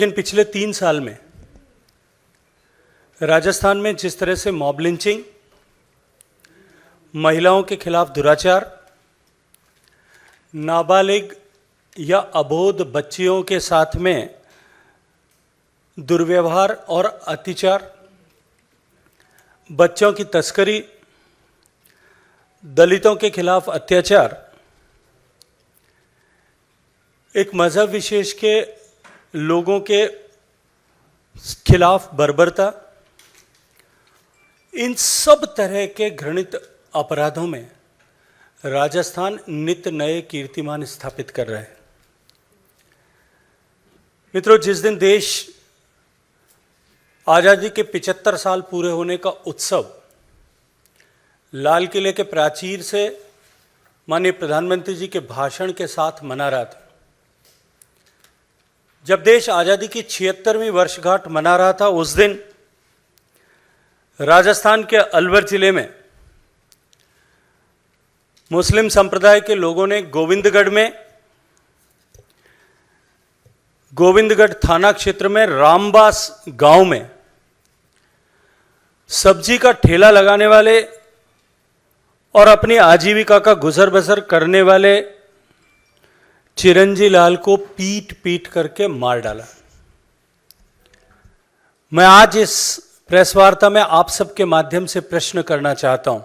लेकिन पिछले 3 साल में राजस्थान में जिस तरह से मॉब लिंचिंग, महिलाओं के खिलाफ दुराचार, नाबालिग या अबोध बच्चियों के साथ में दुर्व्यवहार और अत्याचार, बच्चों की तस्करी, दलितों के खिलाफ अत्याचार, एक मजहब विशेष के लोगों के खिलाफ बर्बरता, इन सब तरह के घृणित अपराधों में राजस्थान नित्य नए कीर्तिमान स्थापित कर रहा है। मित्रों, जिस दिन देश आज़ादी के 75 साल पूरे होने का उत्सव लाल किले के प्राचीर से माननीय प्रधानमंत्री जी के भाषण के साथ मना रहा था, जब देश आज़ादी की 76वीं वर्षगांठ मना रहा था, उस दिन राजस्थान के अलवर जिले में मुस्लिम संप्रदाय के लोगों ने गोविंदगढ़ थाना क्षेत्र में रामबास गांव में सब्जी का ठेला लगाने वाले और अपनी आजीविका का गुजर बसर करने वाले चिरंजी लाल को पीट पीट करके मार डाला। मैं आज इस प्रेस वार्ता में आप सबके माध्यम से प्रश्न करना चाहता हूं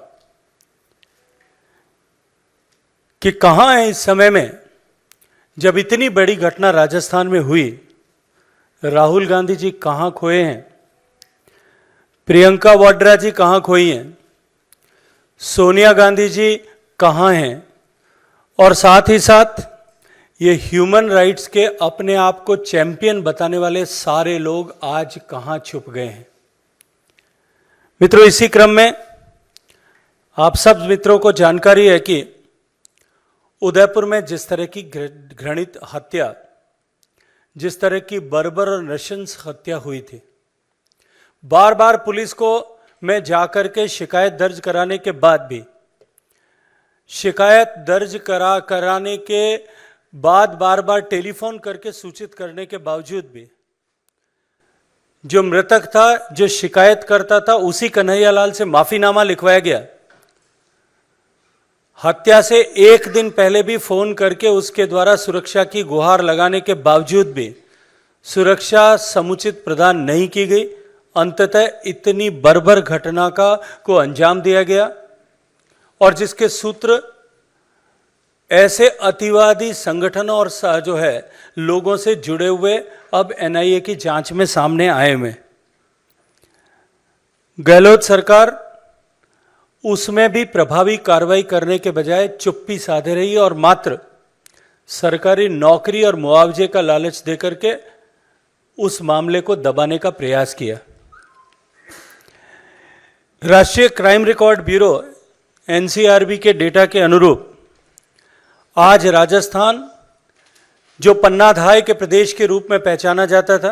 कि कहां है इस समय में, जब इतनी बड़ी घटना राजस्थान में हुई, राहुल गांधी जी कहां खोए हैं, प्रियंका वाड्रा जी कहां खोई हैं, सोनिया गांधी जी कहां हैं, और साथ ही साथ ये ह्यूमन राइट्स के अपने आप को चैंपियन बताने वाले सारे लोग आज कहां छुप गए हैं। मित्रों, इसी क्रम में आप सब मित्रों को जानकारी है कि उदयपुर में जिस तरह की घृणित हत्या, जिस तरह की बर्बर और नृशंस हत्या हुई थी, बार बार पुलिस को में जाकर के शिकायत दर्ज कराने के बाद भी, शिकायत दर्ज कराने के बाद बार बार टेलीफोन करके सूचित करने के बावजूद भी जो मृतक था, जो शिकायत करता था, उसी कन्हैयालाल से माफीनामा लिखवाया गया। हत्या से एक दिन पहले भी फोन करके उसके द्वारा सुरक्षा की गुहार लगाने के बावजूद भी सुरक्षा समुचित प्रदान नहीं की गई। अंततः इतनी बर्बर घटना को अंजाम दिया गया, और जिसके सूत्र ऐसे अतिवादी संगठनों और जो है लोगों से जुड़े हुए अब एनआईए की जांच में सामने आए हुए। गहलोत सरकार उसमें भी प्रभावी कार्रवाई करने के बजाय चुप्पी साधे रही और मात्र सरकारी नौकरी और मुआवजे का लालच देकर के उस मामले को दबाने का प्रयास किया। राष्ट्रीय क्राइम रिकॉर्ड ब्यूरो एनसीआरबी के डेटा के अनुरूप आज राजस्थान, जो पन्नाधाय के प्रदेश के रूप में पहचाना जाता था,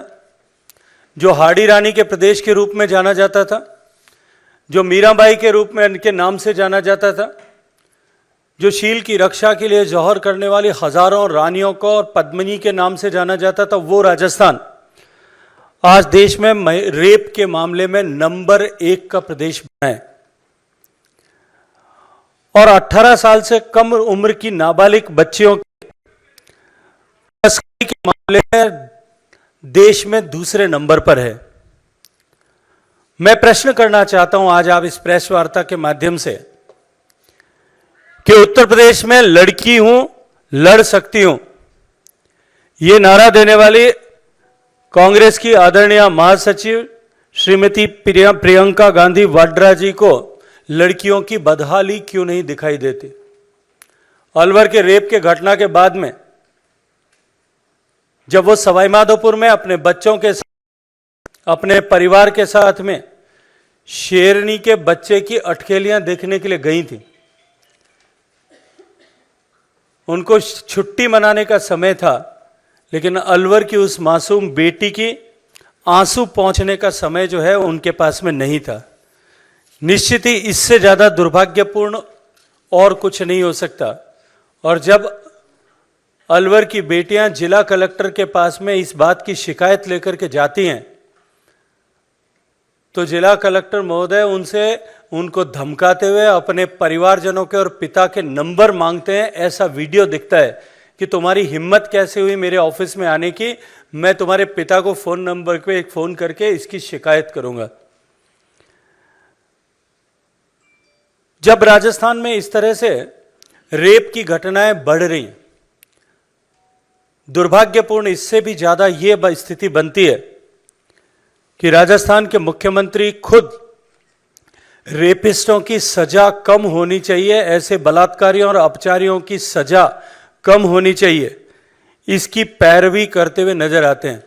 जो हाड़ी रानी के प्रदेश के रूप में जाना जाता था, जो मीराबाई के रूप में इनके नाम से जाना जाता था, जो शील की रक्षा के लिए जौहर करने वाली हजारों रानियों को और पद्मिनी के नाम से जाना जाता था, वो राजस्थान आज देश में रेप के मामले में नंबर 1 का प्रदेश बना है। और 18 साल से कम उम्र की नाबालिग बच्चियों तस्करी के मामले में देश में दूसरे नंबर पर है। मैं प्रश्न करना चाहता हूं आज आप इस प्रेस वार्ता के माध्यम से कि उत्तर प्रदेश में लड़की हूं, लड़ सकती हूं, ये नारा देने वाली कांग्रेस की आदरणीय महासचिव श्रीमती प्रियंका गांधी वाड्रा जी को लड़कियों की बदहाली क्यों नहीं दिखाई देती? अलवर के रेप के घटना के बाद में जब वो सवाई माधोपुर में अपने बच्चों के साथ, अपने परिवार के साथ में शेरनी के बच्चे की अटखेलियां देखने के लिए गई थी, उनको छुट्टी मनाने का समय था, लेकिन अलवर की उस मासूम बेटी की आंसू पहुंचने का समय जो है उनके पास में नहीं था। निश्चित ही इससे ज्यादा दुर्भाग्यपूर्ण और कुछ नहीं हो सकता। और जब अलवर की बेटियां जिला कलेक्टर के पास में इस बात की शिकायत लेकर के जाती हैं तो जिला कलेक्टर महोदय उनको धमकाते हुए अपने परिवारजनों के और पिता के नंबर मांगते हैं। ऐसा वीडियो दिखता है कि तुम्हारी हिम्मत कैसे हुई मेरे ऑफिस में आने की, मैं तुम्हारे पिता को फोन नंबर पे एक फोन करके इसकी शिकायत करूंगा। जब राजस्थान में इस तरह से रेप की घटनाएं बढ़ रही, दुर्भाग्यपूर्ण इससे भी ज्यादा यह स्थिति बनती है कि राजस्थान के मुख्यमंत्री खुद रेपिस्टों की सजा कम होनी चाहिए, ऐसे बलात्कारियों और अपचारियों की सजा कम होनी चाहिए, इसकी पैरवी करते हुए नजर आते हैं।